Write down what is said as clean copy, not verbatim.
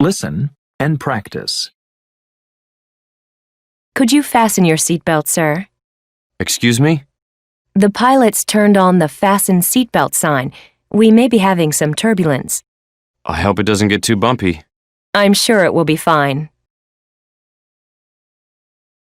Listen and practice. Could you fasten your seatbelt, sir? Excuse me? The pilots turned on the fasten seatbelt sign. We may be having some turbulence. I hope it doesn't get too bumpy. I'm sure it will be fine.